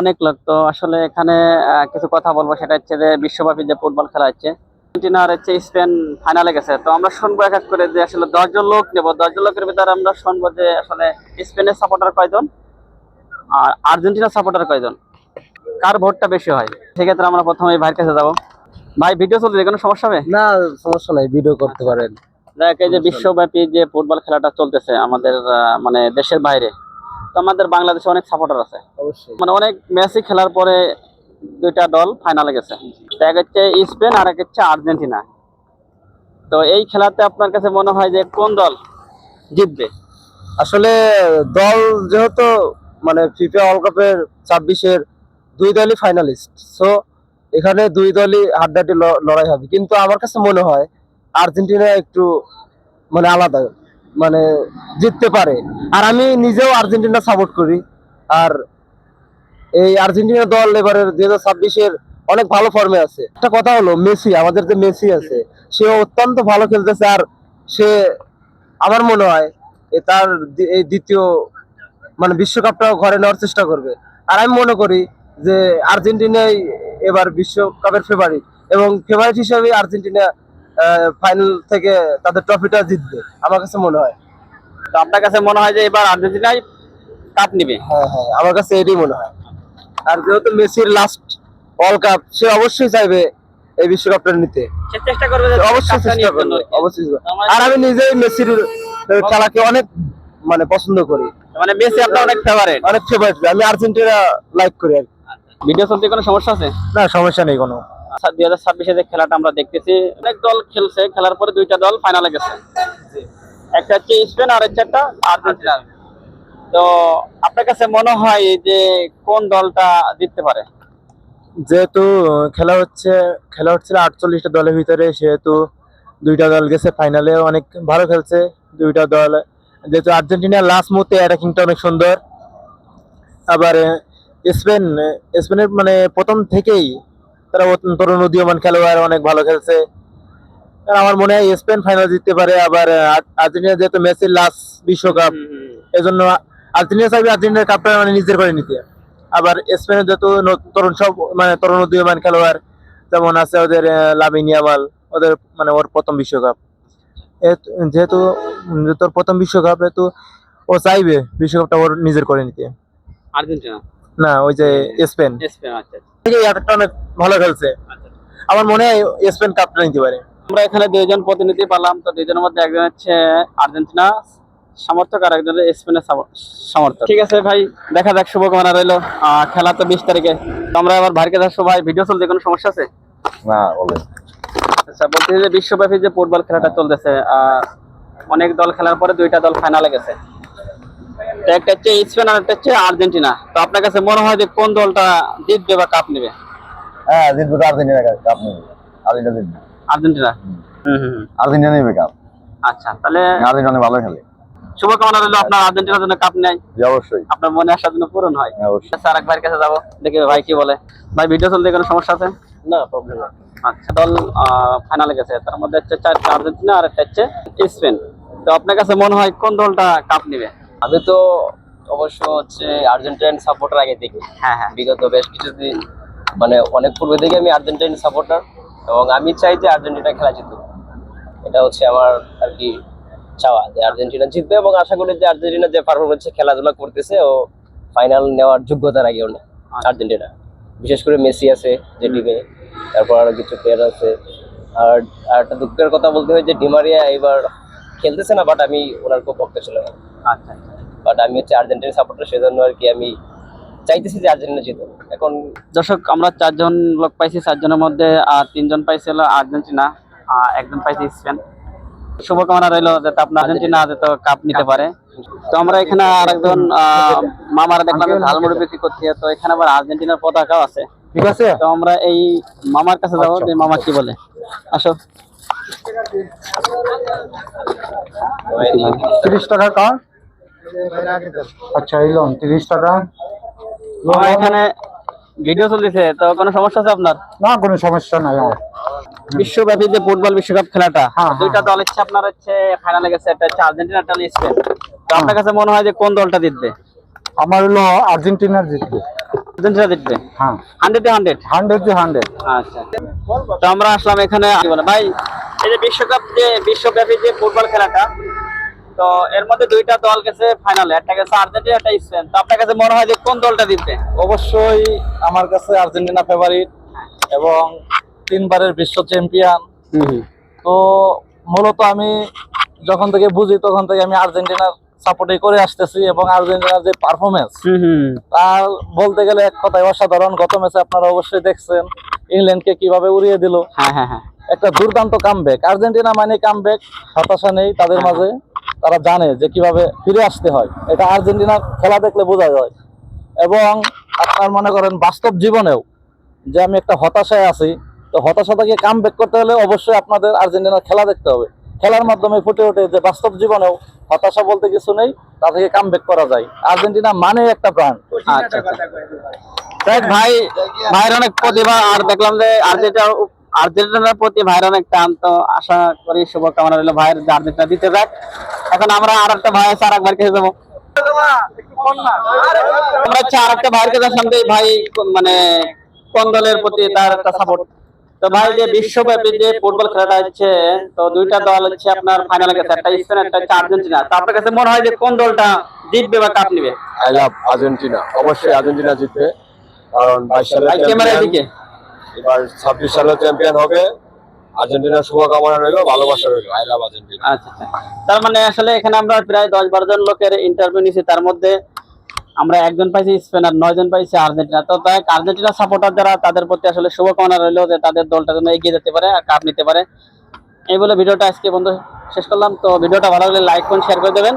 অনেক লোক তো আসলে এখানে কিছু কথা বলবো, সেটা হচ্ছে যে বিশ্বব্যাপী যে ফুটবল খেলা হচ্ছে, আর্জেন্টিনা আর হচ্ছে স্পেন ফাইনালে গেছে। তো আমরা শুনবো এক এক করে যে আসলে 10 জন লোক নেবো, 10 জন লোকের ভিতরে আমরা শুনবো যে আসলে স্পেনের সাপোর্টার কয়জন আর আর্জেন্টিনার সাপোর্টার কয়জন, কার ভোটটা বেশি হয়। সেক্ষেত্রে আমরা প্রথমে ভাইয়ের কাছে যাবো। ভাই, ভিডিও চলছে, কোনো সমস্যা হবে? না, সমস্যা নাই, ভিডিও করতে পারেন। দেখ, এই যে বিশ্বব্যাপী যে ফুটবল খেলাটা চলতেছে আমাদের মানে দেশের বাইরে, তো আমাদের বাংলাদেশে অনেক সাপোর্টার আছে। অবশ্যই। মানে অনেক ম্যাচই খেলার পরে দুইটা দল ফাইনালে গেছে, এক হচ্ছে স্পেন আর এক হচ্ছে আর্জেন্টিনা। তো এই খেলাতে আপনার কাছে মনে হয় যে কোন দল জিতবে? আসলে দল যেহেতু মানে ফিফা ওয়ার্ল্ড কাপের 26-এর দুই দলই ফাইনালিস্ট, সো এখানে দুই দলই হাড্ডাহাড্ডি লড়াই হবে, কিন্তু আমার কাছে মনে হয় আর্জেন্টিনা একটু মানে আলাদা, মানে জিততে পারে। আর আমি নিজেও আর্জেন্টিনা সাপোর্ট করি। আর এই আর্জেন্টিনা দল এবারের 2026-এর অনেক ভালো ফর্মে আছে। একটা কথা হলো, মেসি, আমাদের যে মেসি আছে, সে অত্যন্ত ভালো খেলতেছে। আর সে, আমার মনে হয় তার এই দ্বিতীয় মানে বিশ্বকাপটাও ঘরে নেওয়ার চেষ্টা করবে। আর আমি মনে করি যে আর্জেন্টিনাই এবার বিশ্বকাপের ফেভারিট, এবং ফেভারিট হিসেবে আর্জেন্টিনা ফাইনাল থেকে তাদের ট্রফিটা জিতবে আমার কাছে মনে হয়। তো আপনার কাছে মনে হয় যে এবার আর্জেন্টিনাই কাপ নিবে? হ্যাঁ হ্যাঁ, আমার কাছে এটাই মনে হয়। আর যেহেতু মেসির লাস্ট ওয়ার্ল্ড কাপ, সে অবশ্যই চাইবে এই বিশ্বকাপটা নিতে। সে চেষ্টা করবে যে অবশ্যই কাপটা চেষ্টা নিয়ে করবে, জন্য আর কি। অবশ্যই। আমার আর আমি নিজেই মেসির খেলাকে অনেক মানে পছন্দ করি, মানে মেসি আপনার অনেক ফেভারিট? অনেক ফেভারিট। আমি আর্জেন্টিনা লাইক করি আর কি। ভিডিও চলতে কোনো সমস্যা আছে? না, সমস্যা নেই কোনো। আচ্ছা, 2026-এ যে খেলাটা আমরা দেখতেছি, অনেক দল খেলছে, খেলার পরে দুইটা দল ফাইনালে গেছে, একটা হচ্ছে স্পেন আর হচ্ছে একটা আর্জেন্টিনা। তো আপনার কাছে মনে হয় যে কোন দলটা জিততে পারে? যেহেতু খেলা হচ্ছিল 48টা দলের ভিতরে, সেহেতু দুইটা দল গেছে ফাইনালে, অনেক ভালো খেলছে দুইটা দল। যেহেতু আর্জেন্টিনা লাস্ট মুহূর্তে অ্যাটাকিংটা অনেক সুন্দর। আবার স্পেন স্পেনের মানে প্রথম থেকেই তারা তরুণ উদীয়মান খেলোয়াড় অনেক ভালো খেলছে। আর আমার মনে হয় স্পেন ফাইনাল জিততে পারে। আবার আর্জেন্টিনা যেহেতু মেসির লাস্ট বিশ্বকাপ, এজন্য আর্জেন্টিনা চাইবে আর্জেন্টিনার কাপটা মানে নিজের করে নিতে। আবার স্পেনের যত তরুণ সব মানে তরুণ উদীয়মান খেলোয়াড় যেমন আছে, ওদের লামিন ইয়ামাল, ওদের মানে ওর প্রথম বিশ্বকাপ, যেহেতু তোর প্রথম বিশ্বকাপ, যেহেতু ও চাইবে বিশ্বকাপটা ওর নিজের করে নিতে। আর্জেন্টিনা না, ওই যে স্পেন স্পেন, আচ্ছা থেকে একটা অনেক ভালো খেলছে, আচ্ছা। আমার মনে হয় স্পেন কাপটা নিতে পারে। আমরা এখানে দুইজন প্রতিনিধি পেলাম, তো দুইজনের মধ্যে একজন হচ্ছে আর্জেন্টিনা সমর্থক আর একজন স্পেনের সমর্থক। ঠিক আছে ভাই, দেখা যাক, শুভকামনা রইলো। খেলা তো 20 তারিখে। তো আমরা আবার ভাইকে যাচ্ছি। ভাই, ভিডিও চলতে কোনো সমস্যা আছে? না, বলে। আচ্ছা, বলতে যে বিশ্বব্যাপী যে ফুটবল খেলাটা চলতেছে, অনেক দল খেলার পরে দুইটা দল ফাইনালে গেছে, তো একটা হচ্ছে স্পেন আর একটা হচ্ছে আর্জেন্টিনা। তো আপনার কাছে মনে হয় যে কোন দলটা জিতবে বা কাপ নেবে? হ্যাঁ, জিতবে তো আর্জেন্টিনা, কাপ নেবে। আর্জেন্টিনা জিতবে। আর্জেন্টিনা? আর্জেন্টিনা নেবে কাপ। আচ্ছা, তাহলে আর্জেন্টিনা ভালো খেলে। শুভকামনা রইলো আপনার আর্জেন্টিনার জন্য কাপ নেয়, জি অবশ্যই। আপনার মনে আসার জন্য পূরণ হয়। অবশ্যই। আচ্ছা, আরেক ভাইয়ের কাছে যাবো, দেখি ভাই কি বলে। ভাই, ভিডিও চলতে কোনো সমস্যা আছে? না, প্রবলেম না। আচ্ছা, দল ফাইনালে গেছে, তার মধ্যে হচ্ছে চারটা আর্জেন্টিনা আর একটা হচ্ছে স্পেন। তো আপনার কাছে মনে হয় কোন দলটা কাপ নেবে? আমি তো অবশ্য হচ্ছে আর্জেন্টাইন সাপোর্টার আগে থেকে। হ্যাঁ হ্যাঁ। বিগত বেশ কিছুদিন মানে অনেক পূর্বে থেকে আমি আর্জেন্টাইন সাপোর্টার, এবং আমি চাই যে আর্জেন্টিনা খেলা জিতুক। এটা হচ্ছে আমার আর কি চাওয়া যে আর্জেন্টিনা জিতবে, এবং আশা করি যে আর্জেন্টিনা যে পারফরমেন্সে খেলাধুলা করতেছে ও ফাইনাল নেওয়ার যোগ্যতা রাখে আর্জেন্টিনা। বিশেষ করে মেসি আছে যে টিমে, তারপর আরো কিছু প্লেয়ার আছে। আর আর একটা দুঃখের কথা বলতে হয় যে ডিমারিয়া এবার খেলতেছে না, বাট আমি ওনার খুব পক্ষে ছিল না। আচ্ছা আচ্ছা। বাট আমি হচ্ছে আর্জেন্টিনা সাপোর্টার, সেজন্য আর কি আমি চাইতেছি যে আর্জেন্টিনা জিতুক। এখন দর্শক, আমরা 4 জন লোক পাইছি, 4 জনের মধ্যে 3 জন পাইছে হলো আর্জেন্টিনা, একজন পাইছে স্পেন। শুভকামনা রইলো যাতে আপনার আর্জেন্টিনা যাতে কাপ নিতে পারে। তো আমরা এখানে আরেকজন মামারা দেখলাম ঝালমুড়ি বিক্রি করতে, তো এখানে আবার আর্জেন্টিনার পতাকাও আছে। ঠিক আছে, তো আমরা এই মামার কাছে যাবো, যে মামা কি বলে। আসো। 30 টাকা কার? আচ্ছা, এই লোন 30 টাকা। মামা, এখানে ভিডিও চলতেছে, তো কোনো সমস্যা আছে আপনার? না, কোনো সমস্যা নাই আমার। বিশ্বব্যাপী যে ফুটবল বিশ্বকাপ খেলাটা, হ্যাঁ, দুইটা দল হচ্ছে আপনার হচ্ছে ফাইনালে গেছে, একটা হচ্ছে আর্জেন্টিনা, একটা হচ্ছে স্পেন। তো আপনার কাছে মনে হয় যে কোন দলটা জিতবে? আমার হলো আর্জেন্টিনার জিতবে। আর্জেন্টিনা জিতবে হ্যাঁ 100-100। 100-100। আচ্ছা, তো আমরা আসলাম এখানে কি বলে ভাই, এই যে বিশ্বকাপ, যে বিশ্বব্যাপী যে ফুটবল খেলাটা, তো এর মধ্যে দুইটা দল গেছে ফাইনালে, একটা গেছে আর্জেন্টিনা, একটা স্পেন। তো আপনার কাছে মনে হয় যে কোন দলটা জিতবে? অবশ্যই আমার কাছে আর্জেন্টিনা ফেভারিট এবং 3 বারের বিশ্ব চ্যাম্পিয়ন। তো মূলত আমি যখন থেকে বুঝি তখন থেকে আমি আর্জেন্টিনার সাপোর্টই করে আসতেছি, এবং আর্জেন্টিনার যে পারফরমেন্স তার বলতে গেলে এক কথায় অসাধারণ। গত ম্যাচে আপনারা অবশ্যই দেখছেন ইংল্যান্ডকে কিভাবে উড়িয়ে দিল। হ্যাঁ হ্যাঁ হ্যাঁ, একটা দুর্দান্ত কামব্যাক। আর্জেন্টিনা মানে কামব্যাক, হতাশা নেই তাদের মাঝে। তারা জানে যে কিভাবে ফিরে আসতে হয়, এটা আর্জেন্টিনার খেলা দেখলে বোঝা যায়। এবং আপনার মনে করেন বাস্তব জীবনেও যে আমি একটা হতাশায় আছি, তো হতাশা থেকে কামব্যাক করতে হলে অবশ্যই আপনাদের আর্জেন্টিনার খেলা দেখতে হবে। খেলার মাধ্যমে ফুটে ওঠে যে বাস্তব জীবনেও হতাশা বলতে কিছু নেই, তা থেকে কামব্যাক করা যায়। আর্জেন্টিনা মানে একটা প্রাণ। আচ্ছা আচ্ছা। দেখ ভাই, ভাইয়ের অনেক প্রতিভা, আর দেখলাম যে আর্জেন্টিনার প্রতি ভাইয়ের অনেক টান। তো আশা করি, শুভকামনা রইল ভাইয়ের যে আর্জেন্টিনা দিতে যাক। এখন আমরা আর একটা ভাই আছে, আর একবার কাছে যাবো। আমরা হচ্ছে আর একটা ভাইয়ের কাছে শুনতে, ভাই মানে কোন দলের প্রতি তার একটা সাপোর্ট। তো ভাই, যে বিশ্বব্যাপী যে ফুটবল খেলাটা হচ্ছে, তো দুইটা দল হচ্ছে আপনার ফাইনালে গেছে, একটা স্পেন, একটা হচ্ছে আর্জেন্টিনা। তো আপনার কাছে মনে হয় যে কোন দলটা জিতবে বা কাপ নিবে? I love Argentina. অবশ্যই আর্জেন্টিনা জিতবে, কারণ 22 সালের ক্যামেরার দিকে। এবার 26 সালের চ্যাম্পিয়ন হবে। আর্জেন্টিনার শুভকামনা রইল, ভালোবাসা রইল। I love Argentina. আচ্ছা আচ্ছা। তার মানে আসলে এখানে আমরা প্রায় 10-12 জন লোকের ইন্টারভিউ নিয়েছি, তার মধ্যে আমরা একজন পাইছি স্পেন আর 9 জন পাইছি আর্জেন্টিনা। তো তাই আর্জেন্টিনা সাপোর্টার যারা, তাদের প্রতি আসলে শুভকামনা রইল যে তাদের দলটা যেন এগিয়ে যেতে পারে আর কাপ নিতে পারে। এই বলে ভিডিওটা আজকে বন্ধু শেষ করলাম। তো ভিডিওটা ভালো লাগলে লাইক করুন, শেয়ার করে দেবেন।